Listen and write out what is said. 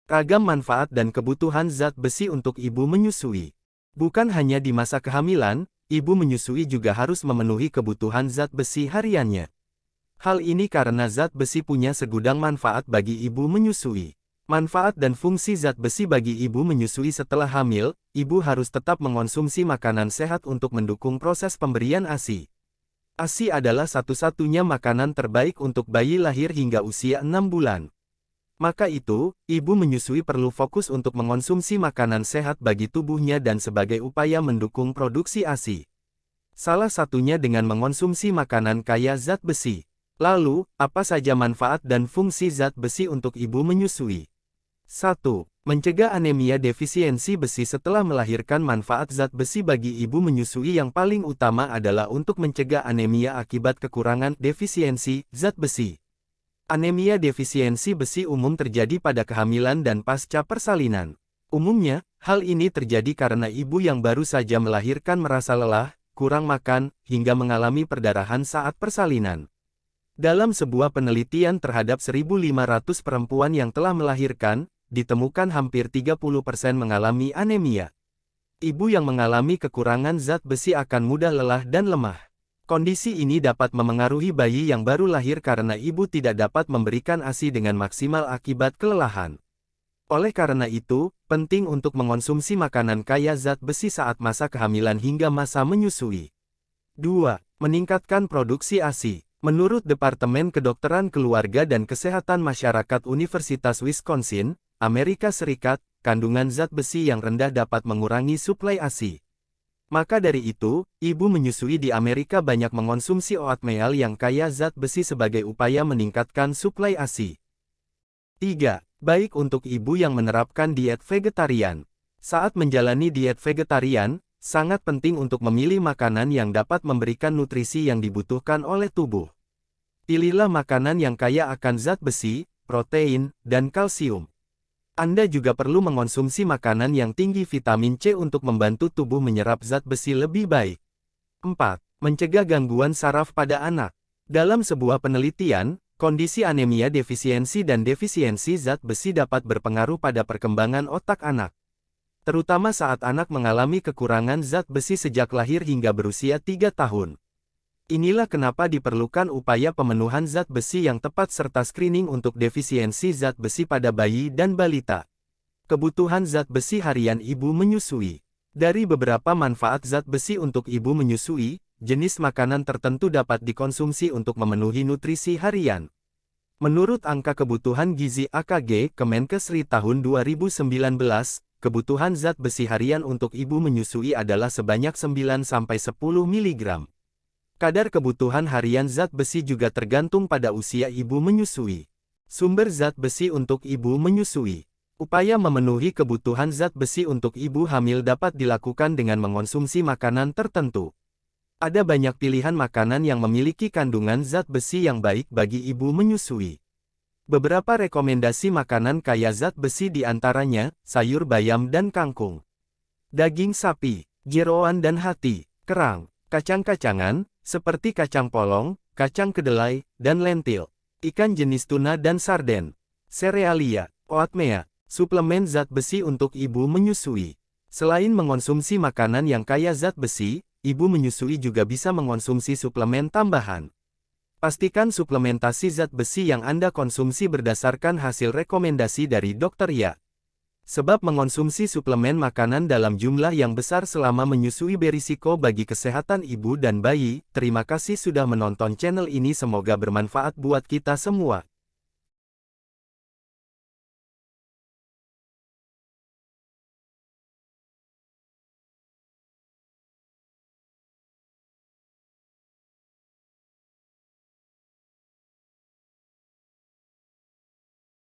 Ragam manfaat dan kebutuhan zat besi untuk ibu menyusui. Bukan hanya di masa kehamilan, ibu menyusui juga harus memenuhi kebutuhan zat besi hariannya. Hal ini karena zat besi punya segudang manfaat bagi ibu menyusui. Manfaat dan fungsi zat besi bagi ibu menyusui setelah hamil, ibu harus tetap mengonsumsi makanan sehat untuk mendukung proses pemberian ASI. ASI adalah satu-satunya makanan terbaik untuk bayi lahir hingga usia 6 bulan. Maka itu, ibu menyusui perlu fokus untuk mengonsumsi makanan sehat bagi tubuhnya dan sebagai upaya mendukung produksi ASI. Salah satunya dengan mengonsumsi makanan kaya zat besi. Lalu, apa saja manfaat dan fungsi zat besi untuk ibu menyusui? 1. Mencegah anemia defisiensi besi setelah melahirkan. Manfaat zat besi bagi ibu menyusui yang paling utama adalah untuk mencegah anemia akibat kekurangan defisiensi zat besi. Anemia defisiensi besi umum terjadi pada kehamilan dan pasca persalinan. Umumnya, hal ini terjadi karena ibu yang baru saja melahirkan merasa lelah, kurang makan, hingga mengalami perdarahan saat persalinan. Dalam sebuah penelitian terhadap 1.500 perempuan yang telah melahirkan, ditemukan hampir 30% mengalami anemia. Ibu yang mengalami kekurangan zat besi akan mudah lelah dan lemah. Kondisi ini dapat memengaruhi bayi yang baru lahir karena ibu tidak dapat memberikan ASI dengan maksimal akibat kelelahan. Oleh karena itu, penting untuk mengonsumsi makanan kaya zat besi saat masa kehamilan hingga masa menyusui. 2. Meningkatkan produksi ASI. Menurut Departemen Kedokteran Keluarga dan Kesehatan Masyarakat Universitas Wisconsin, Amerika Serikat, kandungan zat besi yang rendah dapat mengurangi suplai ASI. Maka dari itu, ibu menyusui di Amerika banyak mengonsumsi oatmeal yang kaya zat besi sebagai upaya meningkatkan suplai ASI. 3. Baik untuk ibu yang menerapkan diet vegetarian. Saat menjalani diet vegetarian, sangat penting untuk memilih makanan yang dapat memberikan nutrisi yang dibutuhkan oleh tubuh. Pilihlah makanan yang kaya akan zat besi, protein, dan kalsium. Anda juga perlu mengonsumsi makanan yang tinggi vitamin C untuk membantu tubuh menyerap zat besi lebih baik. 4. Mencegah gangguan saraf pada anak. Dalam sebuah penelitian, kondisi anemia defisiensi dan defisiensi zat besi dapat berpengaruh pada perkembangan otak anak. Terutama saat anak mengalami kekurangan zat besi sejak lahir hingga berusia 3 tahun. Inilah kenapa diperlukan upaya pemenuhan zat besi yang tepat serta screening untuk defisiensi zat besi pada bayi dan balita. Kebutuhan zat besi harian ibu menyusui. Dari beberapa manfaat zat besi untuk ibu menyusui, jenis makanan tertentu dapat dikonsumsi untuk memenuhi nutrisi harian. Menurut angka kebutuhan gizi AKG Kemenkes RI tahun 2019, kebutuhan zat besi harian untuk ibu menyusui adalah sebanyak 9-10 mg. Kadar kebutuhan harian zat besi juga tergantung pada usia ibu menyusui. Sumber zat besi untuk ibu menyusui. Upaya memenuhi kebutuhan zat besi untuk ibu hamil dapat dilakukan dengan mengonsumsi makanan tertentu. Ada banyak pilihan makanan yang memiliki kandungan zat besi yang baik bagi ibu menyusui. Beberapa rekomendasi makanan kaya zat besi diantaranya, sayur bayam dan kangkung, daging sapi, jeroan dan hati, kerang, kacang-kacangan, seperti kacang polong, kacang kedelai, dan lentil, ikan jenis tuna dan sarden, serealia, oatmeal, suplemen zat besi untuk ibu menyusui. Selain mengonsumsi makanan yang kaya zat besi, ibu menyusui juga bisa mengonsumsi suplemen tambahan. Pastikan suplementasi zat besi yang Anda konsumsi berdasarkan hasil rekomendasi dari dokter ya. Sebab mengonsumsi suplemen makanan dalam jumlah yang besar selama menyusui berisiko bagi kesehatan ibu dan bayi. Terima kasih sudah menonton channel ini, semoga bermanfaat buat kita semua.